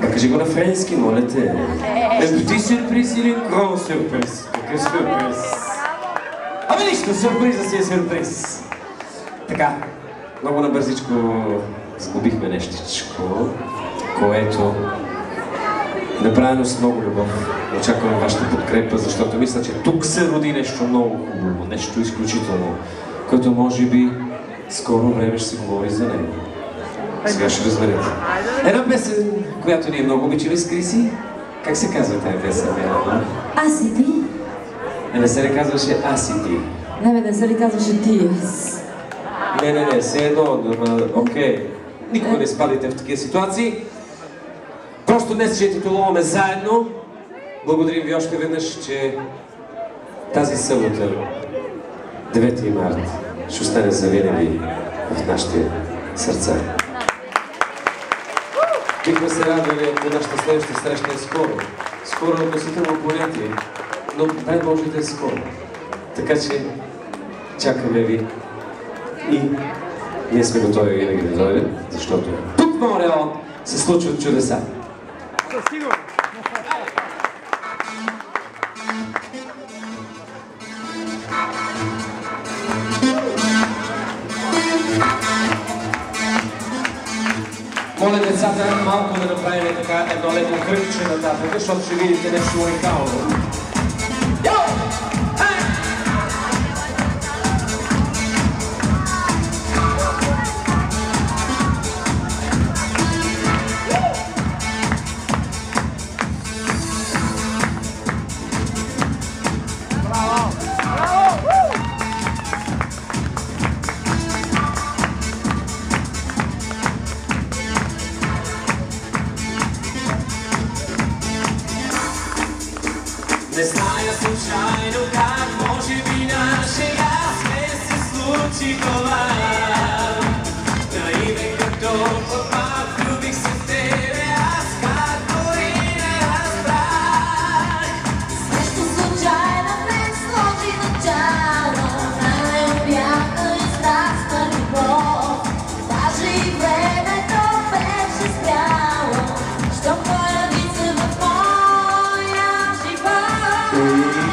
Кажи го на френски, моля те. Un petit сюрприз или grand сюрприз? Какъв сюрприз? Ами нищо, сюрприза си е сюрприз. Така, много набързичко сгубихме нещичко, което направено с много любов. Очаквам вашата подкрепа, защото мисля, че тук се роди нещо много хубаво, нещо изключително, което може би скоро време ще се говори за него. Сега ще разберете. Една песен, която ние много обичаме с Криси. Как се казва тази песен? Аз и ти? Не се ли казваше Аз и ти? Не се ли казваше ти? Не, все едно, окей. Никога не спадайте в такива ситуации. Просто днес ще титулуваме заедно. Благодарим ви още веднъж, че тази събота, 9 март, ще остане завинаги в нашите сърца. Бихме се радвали, ако нашата следваща среща е скоро. Скоро е относително понятие, но дай Боже да е скоро. Така че чакаме ви и ние сме готови винаги да дойдем, защото тук в Монреал се случват чудеса. Моля децата малко да направим така едно леко кръгче нататък, защото ще видите нещо уникално. Не зная случайно как, може би на шега сме се случи това. Наивен като папа, влюбих се в тебе, аз както и не разбрах. Също случайно не сложи начало на необятна и страстна любов. Даже и времето беше спряло, що появи се в моя живот.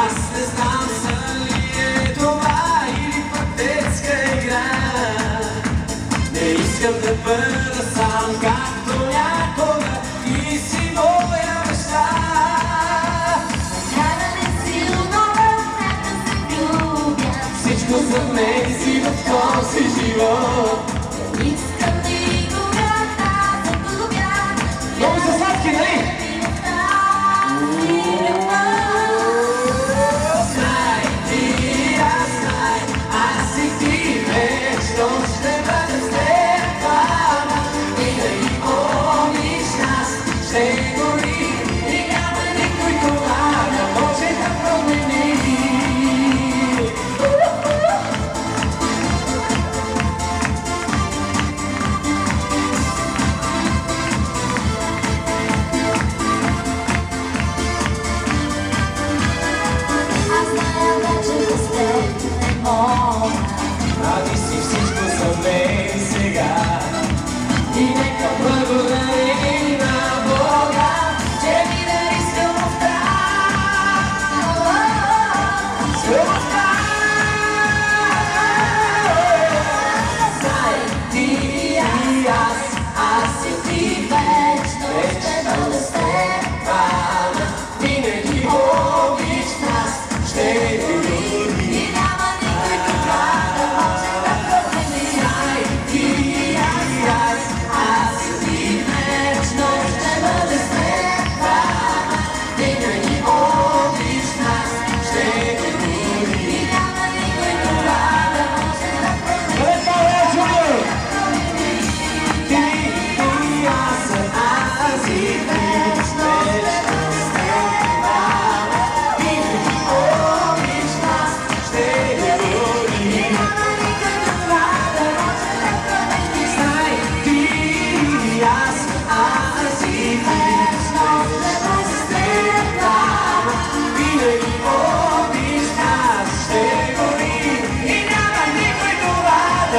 Аз не знам съли е това или пък детска игра. Не искам да бъда сам както някога, ти си моя мечта. Накаране силно в теб да се влюбя, Всичко за мен си в този живот. не искам никога да загубя. Много са сладки, нали?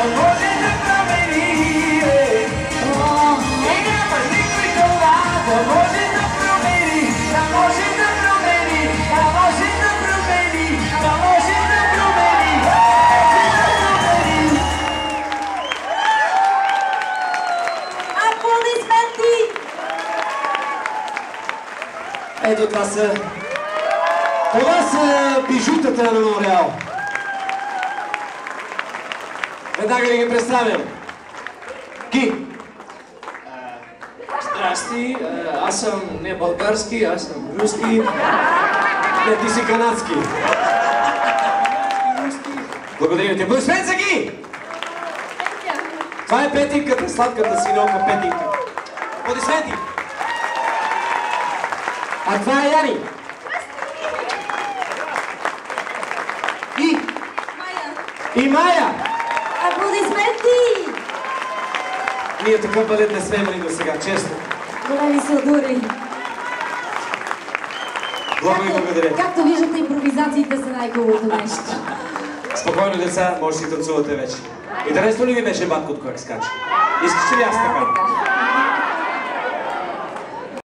да може да промени. И няма никой това да може да промени, да може да промени, да може да промени, да може да промени, Аплодисменти! Ето това са бижутата на Монреал. Веднага ви ги представям. Ки? Здрасти, аз съм не български, аз съм руски. Не, ти си канадски. Благодаря ти. Аплодисмент за Ги! Това е Петинката, сладката синелка Петинка. Аплодисменти! А това е Яни. И Майя! Аплодисменти! Ние такъв балет не сме имали до сега, честно. Големи са дури. Много ви благодаря. Както виждате, импровизациите са най-хубавото нещо. Спокойно, деца, може да си танцувате вече. Интересно ли ви беше батко, как скача? Искаш ли аз така?